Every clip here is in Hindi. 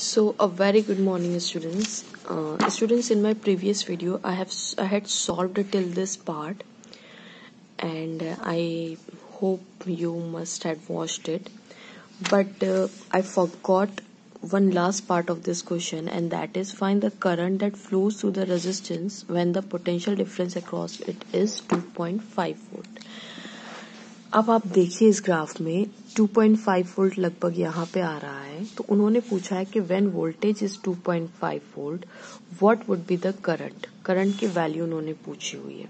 So a very good morning, students. Students, in my previous video, I had solved till this part, and I hope you must have watched it. But I forgot one last part of this question, and that is find the current that flows through the resistance when the potential difference across it is 2.5 volt. अब आप देखिए इस ग्राफ में 2.5 वोल्ट लगभग यहाँ पे आ रहा है, तो उन्होंने पूछा है कि when voltage is 2.5 volt what would be the current की वैल्यू उन्होंने पूछी हुई है.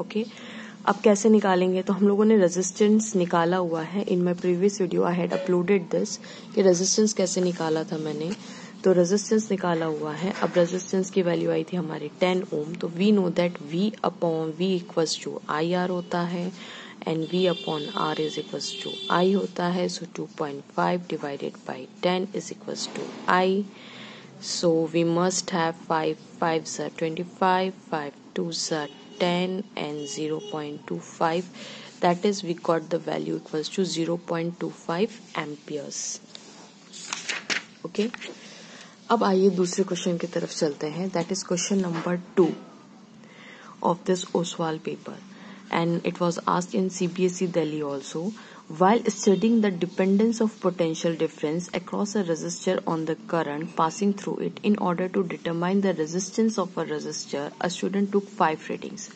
ओके, अब कैसे निकालेंगे? तो हम लोगों ने रेजिस्टेंस निकाला हुआ है. In my previous video I had uploaded this कि रेजिस्टेंस कैसे निकाला था मैंने. तो रेजिस्टेंस निकाला हुआ है. अब रेजिस्टेंस की वैल्यू आई थी हमारी 10 ओम. तो we know that V upon V equals to IR होता है and V upon R is equals to I होता है. So 2.5 divided by 10 is equals to I. So we must have 5 5s are 25, 5 2s are 10 and 0.25. That is we got the value equals to 0.25 amperes. Okay. अब आइए दूसरे क्वेश्चन की तरफ चलते हैं. That is question number 2 of this OSWAL paper. And it was asked in CBSE Delhi also. While studying the dependence of potential difference across a resistor on the current passing through it in order to determine the resistance of a resistor, a student took 5 readings.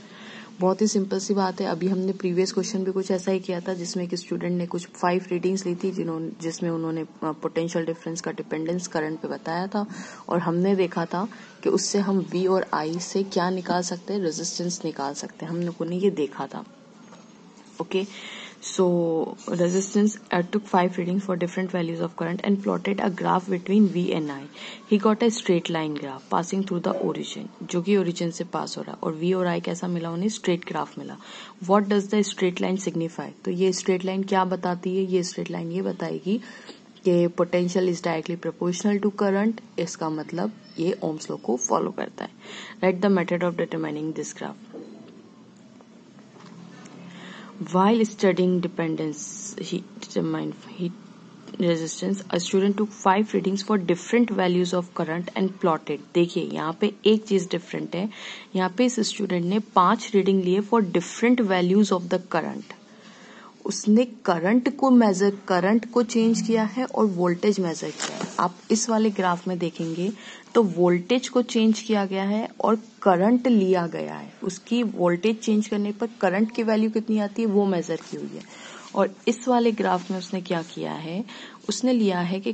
बहुत ही सिंपल सी बात है. अभी हमने प्रीवियस क्वेश्चन भी कुछ ऐसा ही किया था जिसमें एक स्टूडेंट ने कुछ 5 रीडिंग्स ली थी जिसमें उन्होंने पोटेंशियल डिफरेंस का डिपेंडेंस करंट पे बताया था, और हमने देखा था कि उससे हम V और I से क्या निकाल सकते हैं, रेजिस्टेंस निकाल सकते हैं. हम लोगों ने ये देखा था. Okay, so resistance took 5 readings for different values of current and plotted a graph between V and I. He got a straight line graph passing through the origin, जो कि origin से पास हो रहा है, और V और I कैसा मिला उन्हें? straight graph मिला. What does the straight line signify? तो ये straight line क्या बताती है? ये straight line ये बताएगी कि potential is directly proportional to current. इसका मतलब ये Ohm's law को follow करता है. Write the method of determining this graph. While studying dependence resistance, a student took 5 readings for different values of current and plotted. देखिए यहाँ पे एक चीज डिफरेंट है. यहाँ पे इस स्टूडेंट ने 5 रीडिंग लिए for different values of the current. उसने करंट को चेंज किया है और वोल्टेज मेजर किया है. आप इस वाले ग्राफ में देखेंगे तो वोल्टेज को चेंज किया गया है और करंट लिया गया है. उसकी वोल्टेज चेंज करने पर करंट की वैल्यू कितनी आती है वो मेजर की हुई है. और इस वाले ग्राफ में उसने क्या किया है, उसने लिया है कि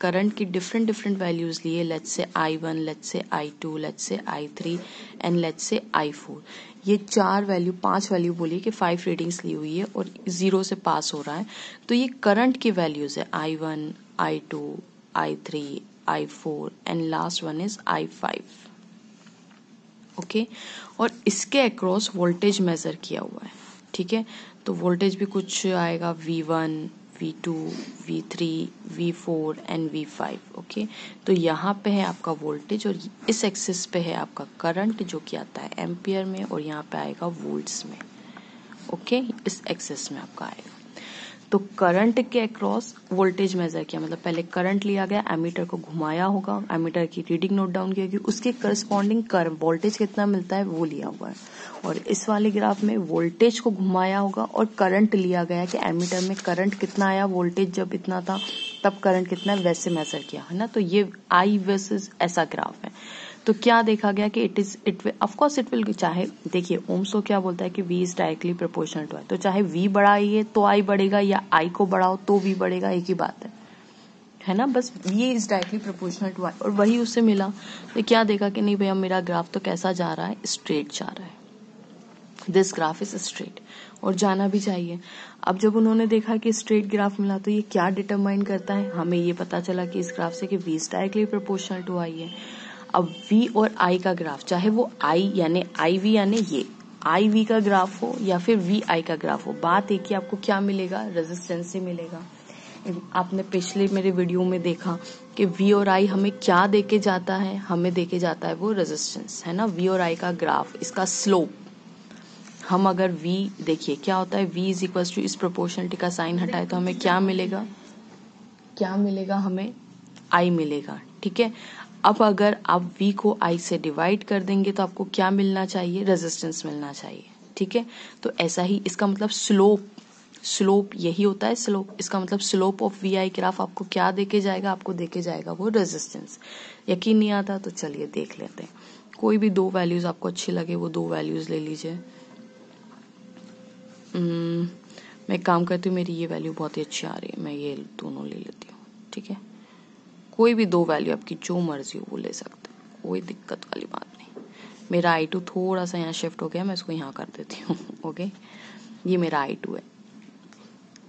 करंट की डिफरेंट वैल्यूज लिए. Let's say I1, let's say I2, let's say I3 and let's say I4. ये 5 वैल्यू बोलिए कि 5 रीडिंग्स ली हुई है और 0 से पास हो रहा है. तो ये करंट की वैल्यूज है I1, I2, I3, I4 and last one is I5. Okay, और इसके अक्रॉस वोल्टेज मेजर किया हुआ है. ठीक है, तो वोल्टेज भी कुछ आएगा V1, V2, V3, V4 and V5. Okay, तो यहाँ पे है आपका वोल्टेज और इस एक्सिस पे है आपका करंट जो कि आता है एम्पियर में, और यहाँ पे आएगा वोल्ट्स में. ओके, इस एक्सिस में आपका आएगा. तो करंट के अक्रॉस वोल्टेज मेजर किया, मतलब पहले करंट लिया गया, एमीटर को घुमाया होगा, एमीटर की रीडिंग नोट डाउन की होगी, उसके करस्पॉन्डिंग वोल्टेज कितना मिलता है वो लिया हुआ है. और इस वाले ग्राफ में वोल्टेज को घुमाया होगा और करंट लिया गया कि एमीटर में करंट कितना आया, वोल्टेज जब इतना था तब करंट कितना है वैसे मेजर किया है ना. तो ये I वर्सेस ऐसा ग्राफ है. तो क्या देखा गया कि इट विल चाहे देखिए ओम्स लॉ क्या बोलता है कि V is directly proportional to I. तो चाहे V बढ़ाइए तो I बढ़ेगा या I को बढ़ाओ तो V बढ़ेगा, एक ही बात है ना. बस V is directly proportional to I, और वही उससे मिला. तो क्या देखा कि नहीं भैया मेरा ग्राफ तो कैसा जा रहा है, स्ट्रेट जा रहा है. दिस ग्राफ इज स्ट्रेट, और जाना भी चाहिए. अब जब उन्होंने देखा कि स्ट्रेट ग्राफ मिला तो ये क्या डिटरमाइन करता है, हमें ये पता चला कि इस ग्राफ से कि V is directly proportional to I है. अब V और I का ग्राफ, चाहे वो I यानी IV यानी ये IV का ग्राफ हो या फिर VI का ग्राफ हो, बात एक ही, आपको क्या मिलेगा, रेजिस्टेंस ही मिलेगा. आपने पिछले मेरे वीडियो में देखा कि V और I हमें क्या देके जाता है, हमें देके जाता है वो रेजिस्टेंस है ना. V और I का ग्राफ, इसका स्लोप, हम अगर V देखिए क्या होता है, V इज इक्वल टू इस प्रोपोर्शनलिटी का साइन हटाए तो हमें क्या मिलेगा, क्या मिलेगा हमें, I मिलेगा, ठीक है। अब अगर आप V को I से डिवाइड कर देंगे तो आपको क्या मिलना चाहिए, रेजिस्टेंस मिलना चाहिए, ठीक है। तो ऐसा ही इसका मतलब स्लोप यही होता है, स्लोप। इसका मतलब slope of V I graph आपको क्या देके जाएगा, आपको देके जाएगा वो रेजिस्टेंस। यकीन नहीं आता तो चलिए देख लेते हैं। कोई भी दो वैल्यूज आपको अच्छी लगे वो दो वैल्यूज ले लीजिए। मैं एक काम करती हूँ, मेरी ये वैल्यू बहुत ही अच्छी आ रही है, मैं ये दोनों ले लेती हूँ, ठीक है। कोई भी दो वैल्यू आपकी जो मर्जी हो वो ले सकते हैं, कोई दिक्कत वाली बात नहीं। मेरा I2 थोड़ा सा यहाँ शिफ्ट हो गया, मैं इसको यहाँ कर देती हूँ। ओके, ये मेरा I2 है।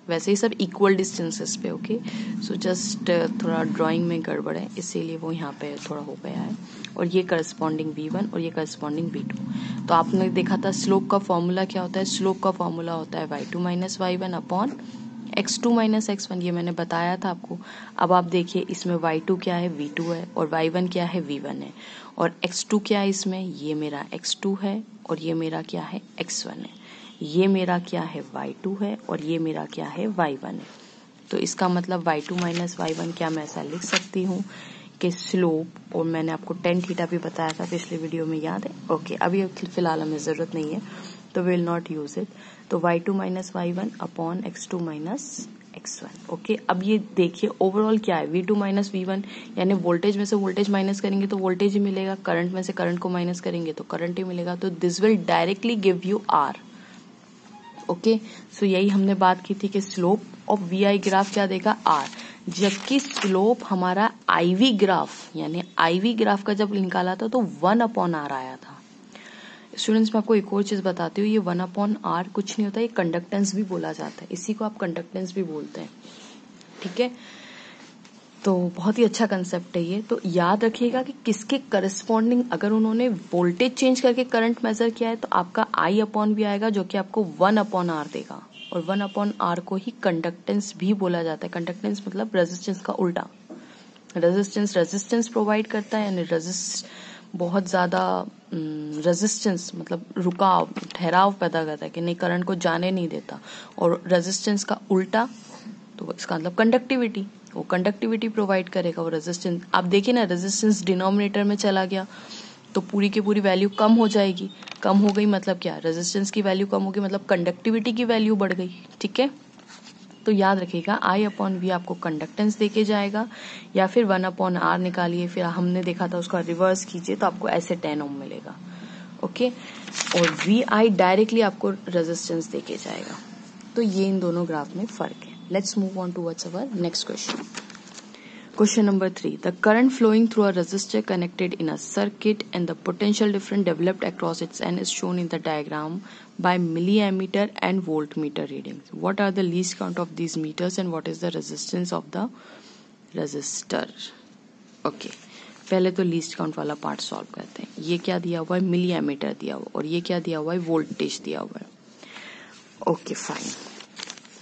वैसे ही सब इक्वल डिस्टेंसेस पे, ओके। सो जस्ट थोड़ा ड्राइंग में गड़बड़ है, इसीलिए वो यहाँ पे थोड़ा हो गया है। और ये करस्पॉन्डिंग V1 और ये करस्पॉन्डिंग V2। तो आपने देखा था स्लोप का फॉर्मूला क्या होता है, स्लोप का फॉर्मूला होता है y2 minus y1 upon x2 minus x1, ये मैंने बताया था आपको। अब आप देखिए इसमें y2 क्या है, V2 है, और y1 क्या है, V1 है, और x2 क्या है इसमें, ये मेरा x2 है, और ये मेरा क्या है, x1 है। ये मेरा क्या है, y2 है, और ये मेरा क्या है, y1 है। तो इसका मतलब y2 माइनस y1 क्या मैं ऐसा लिख सकती हूँ कि स्लोप, और मैंने आपको tan थीटा भी बताया था पिछले वीडियो में, याद है? ओके, अभी फिलहाल हमें जरूरत नहीं है तो विल नॉट यूज इट। तो y2 minus y1 upon x2 minus x1। Okay, अब ये देखिए ओवरऑल क्या है, v2 माइनस v1, यानी वोल्टेज में से वोल्टेज माइनस करेंगे तो वोल्टेज ही मिलेगा, करंट में से करंट को माइनस करेंगे तो करंट ही मिलेगा। तो this will directly give you R। Okay, so यही हमने बात की थी कि slope of V I graph क्या देगा, R, जबकि स्लोप हमारा IV ग्राफ, यानी IV ग्राफ का जब निकाला था तो 1/R आया था। स्टूडेंट्स मैं आपको एक और चीज बताती हूँ, ये 1/R कुछ नहीं होता, ये कंडक्टेंस भी बोला जाता है, इसी को आप कंडक्टेंस भी बोलते हैं, ठीक है। तो बहुत ही अच्छा कंसेप्ट है ये। तो याद रखिएगा कि किसके करस्पॉन्डिंग अगर उन्होंने वोल्टेज चेंज करके करंट मेजर किया है तो आपका I अपॉन V आएगा, जो कि आपको 1/R देगा, और 1/R को ही कंडक्टेंस भी बोला जाता है। कंडक्टेंस मतलब रेजिस्टेंस का उल्टा। रेजिस्टेंस प्रोवाइड करता है, यानी बहुत ज्यादा रेजिस्टेंस मतलब रुकाव, ठहराव पैदा करता है कि नहीं, करंट को जाने नहीं देता। और रेजिस्टेंस का उल्टा तो इसका मतलब कंडक्टिविटी, वो कंडक्टिविटी प्रोवाइड करेगा। वो रेजिस्टेंस, आप देखिए ना, रेजिस्टेंस डिनोमिनेटर में चला गया तो पूरी की पूरी वैल्यू कम हो जाएगी। कम हो गई मतलब क्या, रेजिस्टेंस की वैल्यू कम होगी मतलब कंडक्टिविटी की वैल्यू बढ़ गई, ठीक है। तो याद रखिएगा I अपॉन V आपको कंडक्टेंस देके जाएगा, या फिर 1/R निकालिए, फिर हमने देखा था उसका रिवर्स कीजिए तो आपको ऐसे 10 ओम मिलेगा, ओके। और VI डायरेक्टली आपको रेजिस्टेंस देके जाएगा। तो ये इन दोनों ग्राफ में फर्क है। Let's move on towards our next question. Question number 3. The current flowing through a resistor connected in a circuit and the potential difference developed across its N is shown in the diagram by milliammeter and voltmeter readings. What are the least count of these meters and what is the resistance of the resistor? Okay. पहले तो लीस्ट काउंट वाला पार्ट सॉल्व करते हैं। ये क्या दिया हुआ है, मिलीएमीटर दिया हुआ, और ये क्या दिया हुआ है, वोल्टेज दिया हुआ है। ओके फाइन,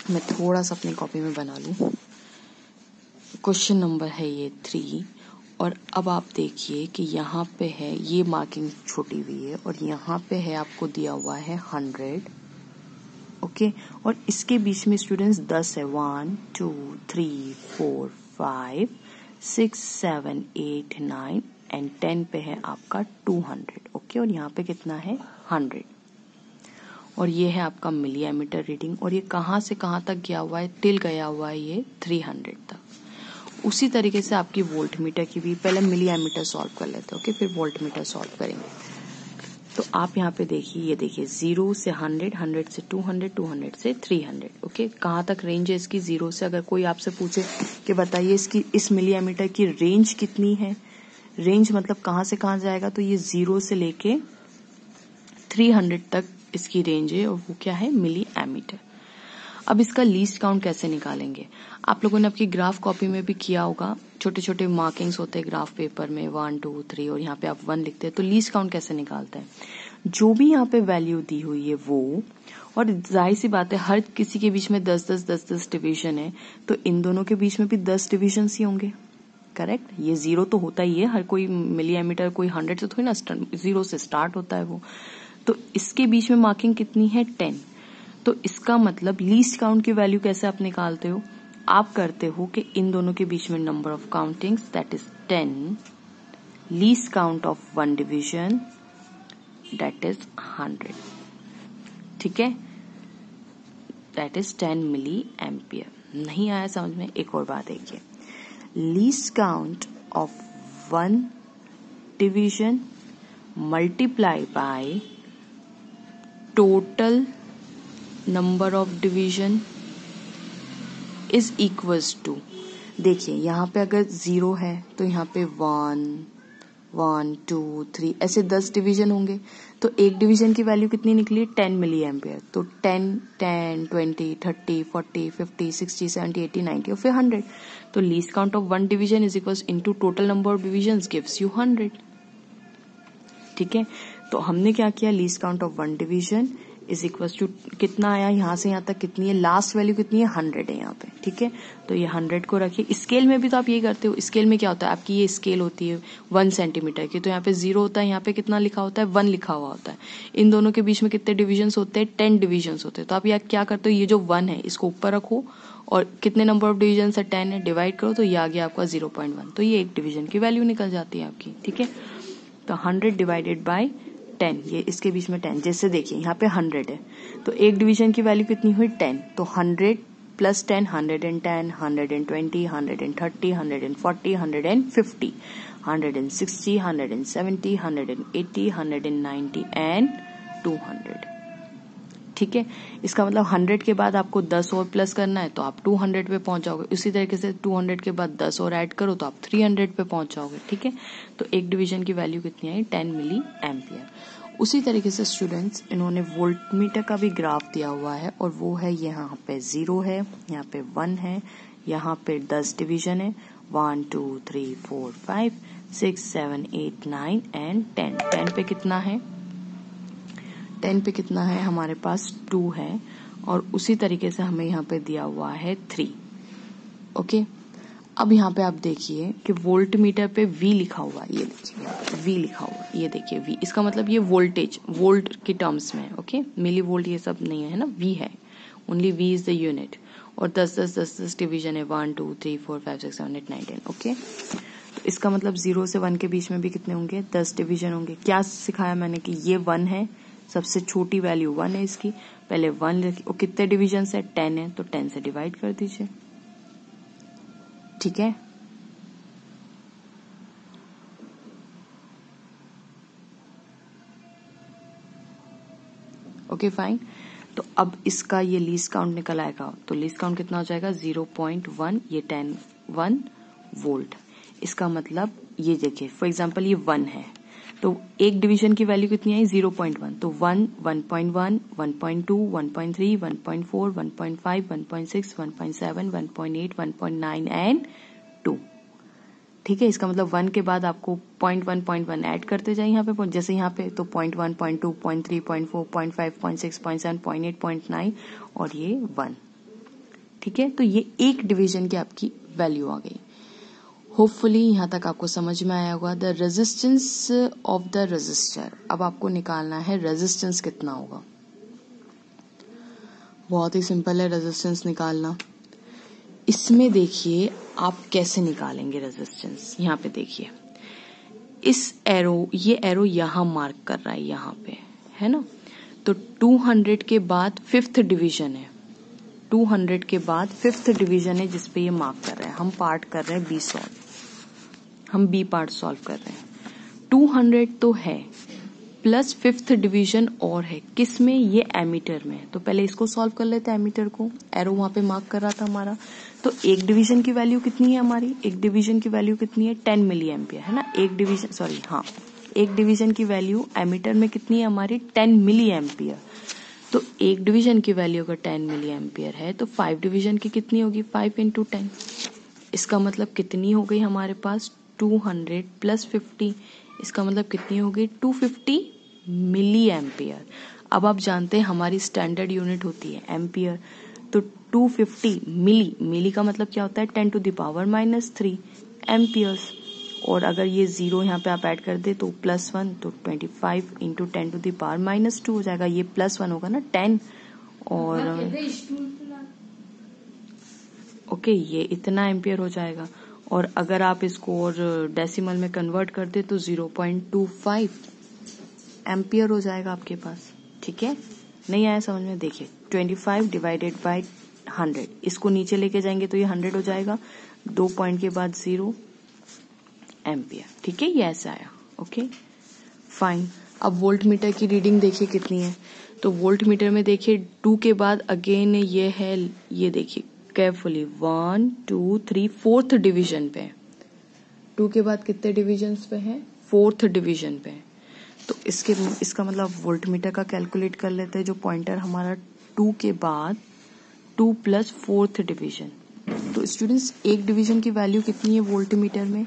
मैं थोड़ा सा अपनी कॉपी में बना लूं। क्वेश्चन नंबर है ये 3, और अब आप देखिए कि यहाँ पे है ये मार्किंग छोटी हुई है, और यहाँ पे है आपको दिया हुआ है 100, ओके। और इसके बीच में स्टूडेंट्स 10 है, 1 2 3 4 5 6 7 8 9 एंड 10 पे है आपका 200, ओके। और यहाँ पे कितना है, 100, और ये है आपका मिलीएमीटर रीडिंग, और ये कहाँ से कहाँ तक गया हुआ है, टिल गया हुआ है ये 300 तक। उसी तरीके से आपकी वोल्टमीटर की भी, पहले मिलीएमीटर सॉल्व कर लेते हैं, ओके, फिर वोल्टमीटर सॉल्व करेंगे। तो आप यहाँ पे देखिए, ये देखिए 0 से 100, 100 से 200, 200 से 300, ओके। कहाँ तक रेंज है इसकी, 0 से, अगर कोई आपसे पूछे कि बताइए इसकी, इस मिलीएमीटर की रेंज कितनी है, रेंज मतलब कहाँ से कहाँ जाएगा, तो ये 0 से लेके 300 तक इसकी रेंज है, और वो क्या है, मिली एमीटर। अब इसका लीस्ट काउंट कैसे निकालेंगे, आप लोगों ने आपकी ग्राफ कॉपी में भी किया होगा, छोटे छोटे मार्किंग्स होते हैं ग्राफ पेपर में, 1 2 3, और यहाँ पे आप 1 लिखते हैं। तो लीस्ट काउंट कैसे निकालते हैं, जो भी यहाँ पे वैल्यू दी हुई है वो, और जाहिर सी बात है हर किसी के बीच में 10 डिवीजन है, तो इन दोनों के बीच में भी 10 डिवीजन ही होंगे, करेक्ट। ये 0 तो होता ही है, हर कोई मिलीएमीटर कोई 100 से थोड़ी ना 0 से स्टार्ट होता है वो। तो इसके बीच में मार्किंग कितनी है, 10। तो इसका मतलब लीस्ट काउंट की वैल्यू कैसे आप निकालते हो, आप करते हो कि इन दोनों के बीच में number of countings that is 10, least count of one division that is 100, ठीक है, दैट इज 10 मिली एम्पियर। नहीं आया समझ में? एक और बात देखिए, least count of one division multiply by total number of division is equals to, देखिए यहाँ पे अगर 0 है तो यहाँ पे 1, 1, 2, 3 ऐसे 10 डिवीजन होंगे, तो एक डिवीजन की वैल्यू कितनी निकली? 10 मिली एम्पियर। तो 10, 10, 20, 30, 40, 50, 60, 70, 80, 90 और फिर 100। तो least count of one division is equals into total number of divisions gives you 100, ठीक है। तो हमने क्या किया, least count of one division is equals to कितना आया, यहाँ से यहाँ तक कितनी है, लास्ट वैल्यू कितनी है, 100 है यहाँ पे, ठीक है। तो ये 100 को रखिए। स्केल में भी तो आप ये करते हो, स्केल में क्या होता है, आपकी ये स्केल होती है 1 सेंटीमीटर की, तो यहाँ पे 0 होता है, यहाँ पे कितना लिखा होता है, 1 लिखा हुआ होता है। इन दोनों के बीच में कितने डिविजन्स होते हैं, 10 डिविजन्स होते हैं। तो आप यहाँ क्या करते हो, ये जो 1 है इसको ऊपर रखो और कितने नंबर ऑफ डिविजन है, 10 है, डिवाइड करो तो ये आ गया आपका 0.1, तो ये एक डिविजन की वैल्यू निकल जाती है आपकी, ठीक है। तो 100 डिवाइडेड बाय 10, ये इसके बीच में 10, जैसे देखिए यहाँ पे 100 है तो एक डिवीजन की वैल्यू कितनी हुई, 10। तो 100 प्लस 10, 110, 120, 130, 140, 150, 160, 170, 180, 190 एंड 200, ठीक है। इसका मतलब 100 के बाद आपको 10 और प्लस करना है तो आप 200 पे पहुंच जाओगे। उसी तरीके से 200 के बाद 10 और ऐड करो तो आप 300 पे पहुंच जाओगे, ठीक है। तो एक डिवीजन की वैल्यू कितनी आई, 10 मिली एम्पियर। उसी तरीके से स्टूडेंट्स इन्होंने वोल्टमीटर का भी ग्राफ दिया हुआ है और वो है यहाँ पे 0 है, यहाँ पे 1 है, यहाँ पे 10 डिवीजन है, 1, 2, 3, 4, 5, 6, 7, 8, 9 एंड 10। 10 पे कितना है, 10 पे कितना है हमारे पास 2 है और उसी तरीके से हमें यहाँ पे दिया हुआ है 3, ओके। अब यहाँ पे आप देखिए कि वोल्ट मीटर पे V लिखा हुआ है, ये देखिए V लिखा हुआ है, ये देखिए V, इसका मतलब ये वोल्टेज वोल्ट के टर्म्स में, ओके। मिली वोल्ट ये सब नहीं है ना, V है, only V is the unit. और 10 डिवीजन है, 1, 2, 3, 4, 5, 6, 7, 8, 9, 10, ओके। तो इसका मतलब 0 से 1 के बीच में भी कितने होंगे, 10 डिवीजन होंगे। क्या सिखाया मैंने कि ये 1 है, सबसे छोटी वैल्यू 1 है इसकी, पहले 1 लिखिए और कितने डिवीजन है, 10 है, तो 10 से डिवाइड कर दीजिए, ठीक है। Okay fine. तो अब इसका ये लीस्ट काउंट निकल आएगा, तो लीस्ट काउंट कितना हो जाएगा, 0.1, ये 1 वोल्ट। इसका मतलब ये देखिए फॉर एग्जांपल ये 1 है तो एक डिवीजन की वैल्यू कितनी आई, 0.1। तो 1, 1.1, 1.2, 1.3, 1.4, 1.5, 1.6, 1.7, 1.8, 1.9 एंड 2, ठीक है। इसका मतलब 1 के बाद आपको 0.1 ऐड करते जाए यहाँ पे, जैसे यहाँ पे तो 0.1, 0.2, 0.3, 0.4, 0.5, 0.6, 0.7, 0.8, 0.9 और ये 1, ठीक है। तो ये एक डिवीजन की आपकी वैल्यू आ गई। होपफुली यहाँ तक आपको समझ में आया होगा। The resistance of the resistor, अब आपको निकालना है रेजिस्टेंस कितना होगा। बहुत ही सिंपल है रेजिस्टेंस निकालना। इसमें देखिए आप कैसे निकालेंगे रेजिस्टेंस, यहाँ पे देखिए इस एरो, ये एरो यहाँ मार्क कर रहा है, यहाँ पे है ना। तो 200 के बाद 5th डिवीजन है, 200 के बाद 5th डिवीजन है जिसपे ये मार्क कर रहा है। हम पार्ट कर रहे हैं बी सॉल्व, हम बी पार्ट सॉल्व कर रहे हैं। 200 तो है प्लस 5th डिवीजन और है, किस में, ये एमीटर में। तो पहले इसको सॉल्व कर लेते हैं, एमीटर को, एरो वहां पे मार्क कर रहा था हमारा। तो एक डिवीजन की वैल्यू कितनी है हमारी, एक डिवीजन की वैल्यू कितनी है, 10 मिली एम्पियर है ना। एक डिवीजन सॉरी हाँ, एक डिवीजन की वैल्यू एमीटर में कितनी है हमारी, 10 मिली एम्पियर। तो एक डिवीजन की वैल्यू अगर 10 मिली एम्पियर है तो 5 डिवीजन की कितनी होगी, 5 × 10। इसका मतलब कितनी हो गई हमारे पास, 200 प्लस 50, इसका मतलब कितनी होगी, 250 मिली एम्पियर। अब आप जानते हैं हमारी स्टैंडर्ड यूनिट होती है एम्पियर, तो 250 मिली, मिली का मतलब क्या होता है, 10⁻³ एम्पियर्स। और अगर ये 0 यहाँ पे आप ऐड कर दे तो +1, तो 25 × 10⁻² हो जाएगा। ये +1 होगा ना 10 और ओके, ये इतना एम्पियर हो जाएगा। और अगर आप इसको और डेसिमल में कन्वर्ट कर दे तो 0.25 एम्पियर हो जाएगा आपके पास। ठीक है, नहीं आया समझ में? देखिए 25 डिवाइडेड बाय 100, इसको नीचे लेके जाएंगे तो ये 100 हो जाएगा, 2 पॉइंट के बाद 0 एम्पियर। ठीक है, ये ऐसा आया। Okay fine. अब वोल्ट मीटर की रीडिंग देखिए कितनी है। तो वोल्ट मीटर में देखिए 2 के बाद अगेन ये है, ये देखिए केयरफुली 1 2 3 4th डिवीजन पे। 2 के बाद कितने डिवीजन पे है? 4th डिवीजन पे। तो इसका मतलब वोल्ट मीटर का कैलकुलेट कर लेते हैं, जो पॉइंटर हमारा 2 के बाद 2 प्लस 4th डिवीजन। तो स्टूडेंट्स एक डिवीजन की वैल्यू कितनी है वोल्ट मीटर में?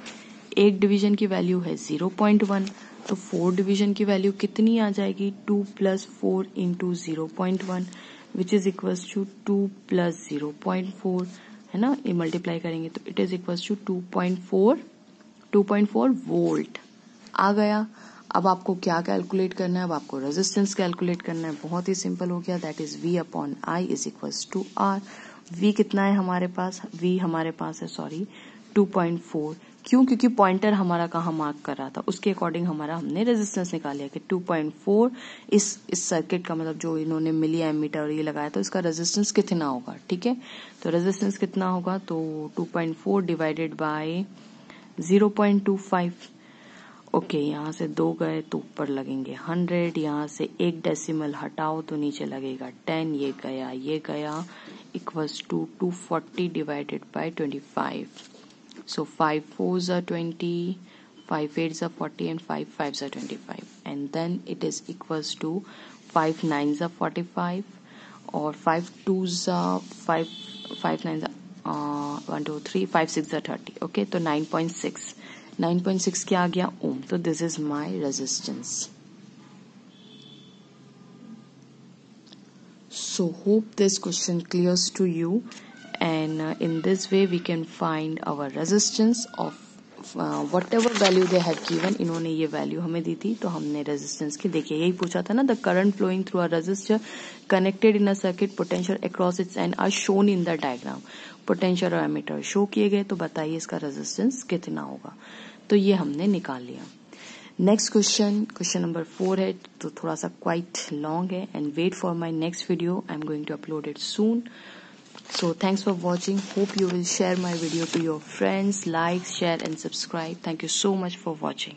एक डिवीजन की वैल्यू है 0.1, तो 4 डिवीजन की वैल्यू कितनी आ जाएगी? 2 plus 4 into 0.1 which is equals to 2 plus 0.4, है ना? ये मल्टीप्लाई करेंगे तो it is equals to 2.4 volt आ गया। अब आपको क्या कैलकुलेट करना है? अब आपको रेजिस्टेंस कैलकुलेट करना है। बहुत ही सिंपल हो गया, that is V upon I is equals to R। V कितना है हमारे पास? V हमारे पास है 2.4। क्यों? क्योंकि पॉइंटर हमारा कहाँ मार्क कर रहा था, उसके अकॉर्डिंग हमने रेजिस्टेंस निकाल लिया कि 2.4 इस सर्किट का मतलब जो इन्होंने मिली एमीटर और ये लगाया तो इसका रेजिस्टेंस कितना होगा। ठीक है, तो रेजिस्टेंस कितना होगा? तो 2.4 डिवाइडेड बाय 0.25। ओके, यहाँ से 2 गए तो ऊपर लगेंगे 100, यहाँ से एक डेसिमल हटाओ तो नीचे लगेगा 10, ये गया equals to 240 divided by 25। So 5 4s are 20, 5 8s are 40, and 5 5s are 25. And then it is equals to 5 9s are 45, or 5 2s are 5 9s are 1 2 3 5 6 are 30. Okay, तो 9.6 क्या आ गया? ओम। तो this is my resistance. So hope this question clears to you. And in this way we can find our resistance of whatever value they have given. इन्होंने ये वैल्यू हमें दी थी तो हमने रेजिस्टेंस की, देखिए यही पूछा था ना, the current flowing through a resistor connected in a circuit, potential across its end are shown in the diagram. Potential और एमीटर शो किए गए, तो बताइए इसका रेजिस्टेंस कितना होगा। तो ये हमने निकाल लिया। नेक्स्ट क्वेश्चन नंबर 4 है, तो थोड़ा सा क्वाइट लॉन्ग है। And wait for my next video, I am going to upload it soon. So thanks for watching. Hope you will share my video to your friends, like, share and subscribe. Thank you so much for watching.